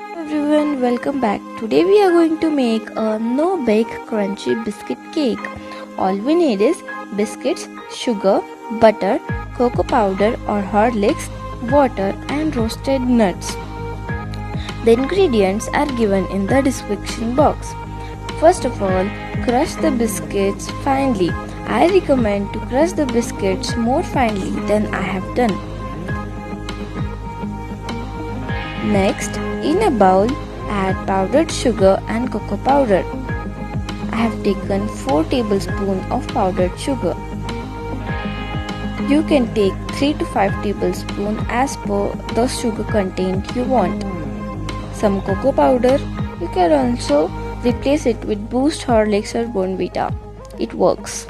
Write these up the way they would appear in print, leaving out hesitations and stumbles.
Everyone, welcome back. Today we are going to make a no-bake crunchy biscuit cake. All we need is biscuits, sugar, butter, cocoa powder or horlicks, water and roasted nuts. The ingredients are given in the description box. First of all, crush the biscuits finely. I recommend to crush the biscuits more finely than I have done. Next, in a bowl, add powdered sugar and cocoa powder. I have taken 4 tablespoons of powdered sugar. You can take 3 to 5 tablespoons as per the sugar content you want. Some cocoa powder, you can also replace it with Boost, Horlicks or Bonvita. It works.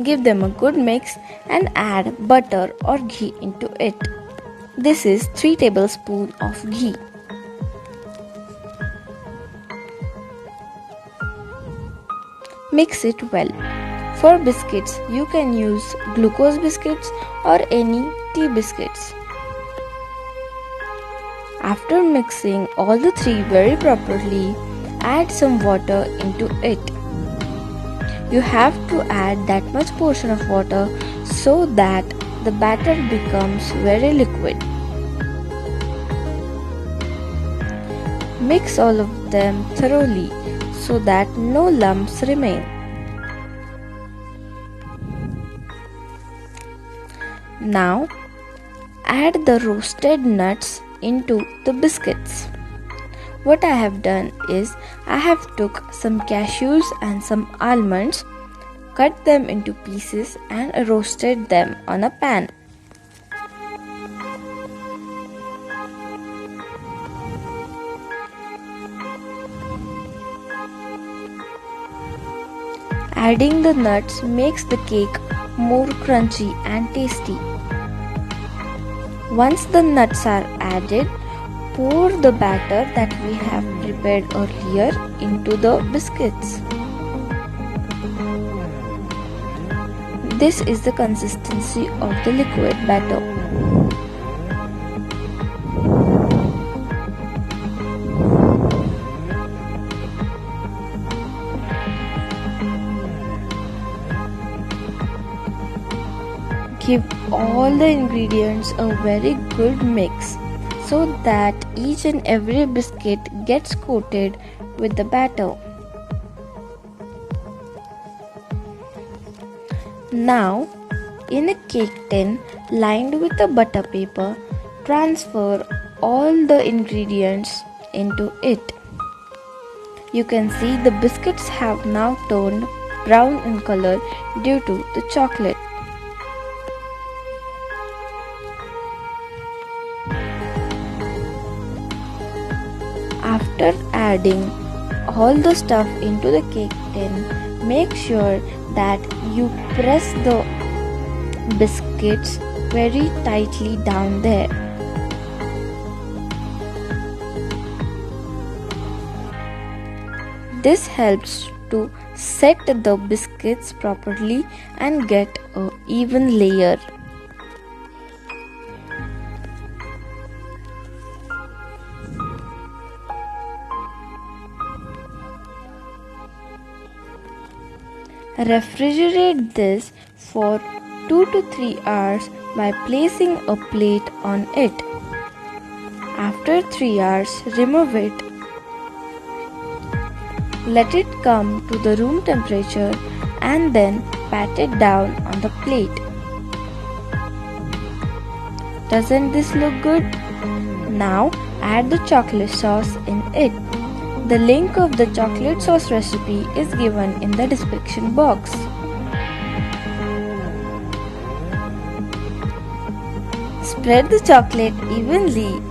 Give them a good mix and add butter or ghee into it. This is 3 tablespoons of ghee. Mix it well. For biscuits, you can use glucose biscuits or any tea biscuits. After mixing all the three very properly, add some water into it. You have to add that much portion of water so that the batter becomes very liquid. Mix all of them thoroughly so that no lumps remain. Now, add the roasted nuts into the biscuits. What I have done is I have took some cashews and some almonds, cut them into pieces and roasted them on a pan. Adding the nuts makes the cake more crunchy and tasty. Once the nuts are added, pour the batter that we have prepared earlier into the biscuits. This is the consistency of the liquid batter. Give all the ingredients a very good mix so that each and every biscuit gets coated with the batter. Now, in a cake tin lined with a butter paper, transfer all the ingredients into it. You can see the biscuits have now turned brown in color due to the chocolate. After adding all the stuff into the cake tin, make sure that you press the biscuits very tightly down there. This helps to set the biscuits properly and get an even layer. Refrigerate this for 2 to 3 hours by placing a plate on it. After 3 hours, remove it. Let it come to the room temperature and then pat it down on the plate. Doesn't this look good? Now add the chocolate sauce in it. The link of the chocolate sauce recipe is given in the description box. Spread the chocolate evenly.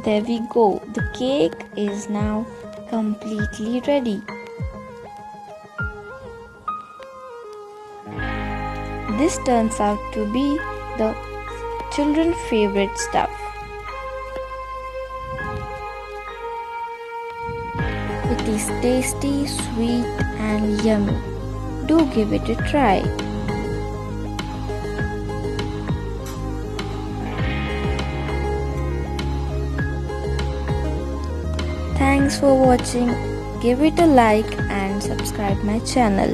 There we go. The cake is now completely ready. this turns out to be the children's favorite stuff. It is tasty, sweet and yummy. Do give it a try. Thanks for watching. Give it a like and subscribe my channel.